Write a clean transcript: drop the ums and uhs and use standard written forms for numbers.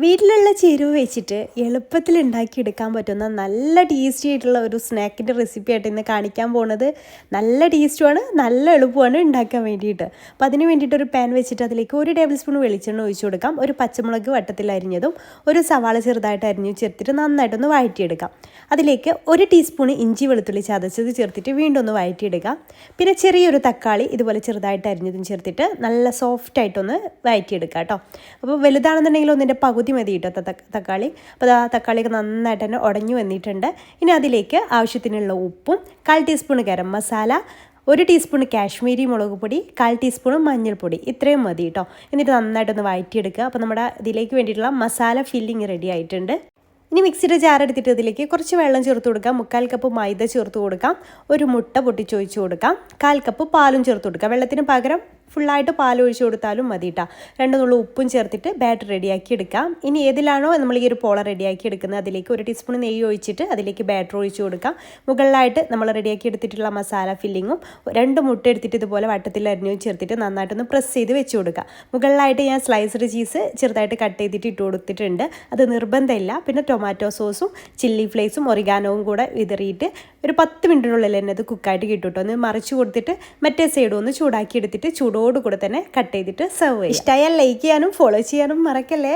വീട്ടിലുള്ള ചേരുവ വെച്ചിട്ട് എളുപ്പത്തിൽ ഉണ്ടാക്കിയെടുക്കാൻ പറ്റുന്ന നല്ല ടേസ്റ്റി ആയിട്ടുള്ള ഒരു സ്നാക്കിൻ്റെ റെസിപ്പി ആയിട്ട് ഇന്ന് കാണിക്കാൻ പോകുന്നത്. നല്ല ടേസ്റ്റുമാണ്, നല്ല എളുപ്പമാണ് ഉണ്ടാക്കാൻ വേണ്ടിയിട്ട്. അപ്പോൾ അതിന് വേണ്ടിയിട്ട് ഒരു പാൻ വെച്ചിട്ട് അതിലേക്ക് 1 ടേബിൾ സ്പൂൺ വെളിച്ചെണ്ണ ഒഴിച്ചു കൊടുക്കാം. ഒരു പച്ചമുളക് വട്ടത്തിൽ അരിഞ്ഞതും ഒരു സവാള ചെറുതായിട്ട് അരിഞ്ഞു ചേർത്തിട്ട് നന്നായിട്ടൊന്ന് വഴറ്റിയെടുക്കാം. അതിലേക്ക് 1 ടീസ്പൂൺ ഇഞ്ചി വെളുത്തുള്ളി ചതച്ചത് ചേർത്തിട്ട് വീണ്ടും ഒന്ന് വഴറ്റിയെടുക്കാം. പിന്നെ ചെറിയൊരു തക്കാളി ഇതുപോലെ ചെറുതായിട്ട് അരിഞ്ഞതും ചേർത്തിട്ട് നല്ല സോഫ്റ്റായിട്ടൊന്ന് വഴറ്റിയെടുക്കാം കേട്ടോ. അപ്പോൾ വലുതാണെന്നുണ്ടെങ്കിൽ ഒന്നിൻ്റെ പകുതി മതി കേട്ടോ തക്കാളി. അപ്പോൾ ആ തക്കാളിയൊക്കെ നന്നായിട്ട് തന്നെ ഉടഞ്ഞു വന്നിട്ടുണ്ട്. ഇനി അതിലേക്ക് ആവശ്യത്തിനുള്ള ഉപ്പും 1/4 ടീസ്പൂൺ ഗരം മസാല, 1 ടീസ്പൂൺ കാശ്മീരി മുളക് പൊടി, 1/4 ടീസ്പൂൺ മഞ്ഞൾപ്പൊടി, ഇത്രയും മതി കേട്ടോ. എന്നിട്ട് നന്നായിട്ടൊന്ന് വഴറ്റിയെടുക്കുക. അപ്പോൾ നമ്മുടെ ഇതിലേക്ക് വേണ്ടിയിട്ടുള്ള മസാല ഫില്ലിങ് റെഡി ആയിട്ടുണ്ട്. ഇനി മിക്സിയുടെ ജാർ എടുത്തിട്ട് ഇതിലേക്ക് കുറച്ച് വെള്ളം ചേർത്ത് കൊടുക്കാം. 1/4 കപ്പ് മൈദ ചേർത്ത് കൊടുക്കാം. ഒരു മുട്ട പൊട്ടിച്ചൊഴിച്ച് കൊടുക്കാം. 1/4 കപ്പ് പാലും ചേർത്ത് കൊടുക്കാം. വെള്ളത്തിന് പകരം ഫുള്ളായിട്ട് പാൽ ഒഴിച്ച് കൊടുത്താലും മതി കേട്ടോ. 2 നുള്ളു ഉപ്പും ചേർത്തിട്ട് ബാറ്റർ റെഡിയാക്കി എടുക്കാം. ഇനി ഏതിലാണോ നമ്മൾ ഈ ഒരു പോള റെഡിയാക്കി എടുക്കുന്നത് അതിലേക്ക് 1 ടീസ്പൂൺ നെയ്യ് ഒഴിച്ചിട്ട് അതിലേക്ക് ബാറ്റർ ഒഴിച്ച് കൊടുക്കാം. മുകളിലായിട്ട് നമ്മൾ റെഡിയാക്കി എടുത്തിട്ടുള്ള മസാല ഫില്ലിങ്ങും 2 മുട്ട എടുത്തിട്ട് ഇതുപോലെ വട്ടത്തിൽ അരിഞ്ഞു ചേർത്തിട്ട് നന്നായിട്ടൊന്ന് പ്രസ് ചെയ്ത് വെച്ച് കൊടുക്കുക. മുകളിലായിട്ട് ഞാൻ സ്ലൈസ്ഡ് ചീസ് ചെറുതായിട്ട് കട്ട് ചെയ്തിട്ട് ഇട്ട് കൊടുത്തിട്ടുണ്ട്. അത് നിർബന്ധമില്ല. പിന്നെ ടൊമാറ്റോ സോസും ചില്ലി ഫ്ലേക്സും ഒറിഗാനോവും കൂടെ വിതറിയിട്ട് ഒരു 10 മിനിറ്റിനുള്ളിൽ തന്നെ അത് കുക്കായിട്ട് കിട്ടും കേട്ടോ. ഒന്ന് മറിച്ച് കൊടുത്തിട്ട് മറ്റേ സൈഡും ഒന്ന് ചൂടാക്കി എടുത്തിട്ട് ചൂടോടുകൂടെ തന്നെ കട്ട് ചെയ്തിട്ട് സെർവ് ചെയ്യാം. ഇഷ്ടമായാൽ ലൈക്ക് ചെയ്യാനും ഫോളോ ചെയ്യാനും മറക്കല്ലേ.